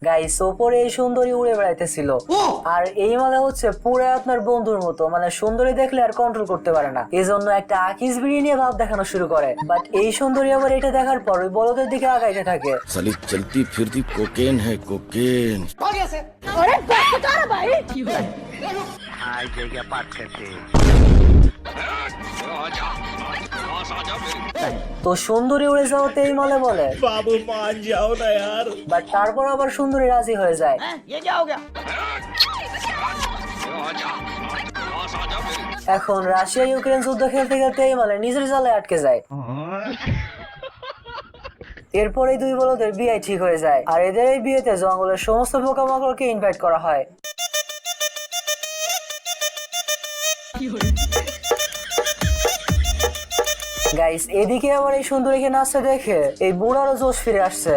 Guys ওপরে এই সুন্দরী উড়ে বেড়াইতেছিল আর এই মালে হচ্ছে পুরো আপনার বন্ধুর মতো, মানে সুন্দরী দেখলে আর কন্ট্রোল করতে পারে না, এই জন্য একটা আকিস বিড়ি নিয়ে ভাব দেখানো শুরু করে। বাট এই সুন্দরী আবার এটা দেখার পর ওই বলদের দিকে আগাইতে থাকে। साली चलती फिरती कोकेन है कोकेन। তো সুন্দরী উড়ে যাওয়াতে এই মালে বলে बाबू मान जाओ ना यार। বাট তারপর আবার সুন্দরী রাজি হয়ে যায়। এখন রাশিয়া ইউক্রেন যুদ্ধ খেলতে খেলতে এই মালে নিজের জালে আটকে যায়। এরপর এই দুই বলদের বিয়ে ঠিক হয়ে যায় আর এদের এই বিয়েতে জঙ্গলের সমস্ত পোকামাকড়কে ইনভাইট করা হয়। গাইস এদিকে আবার এই সুন্দরীকে নাচতে দেখে এই বুড়ারও জোশ ফিরে আসছে।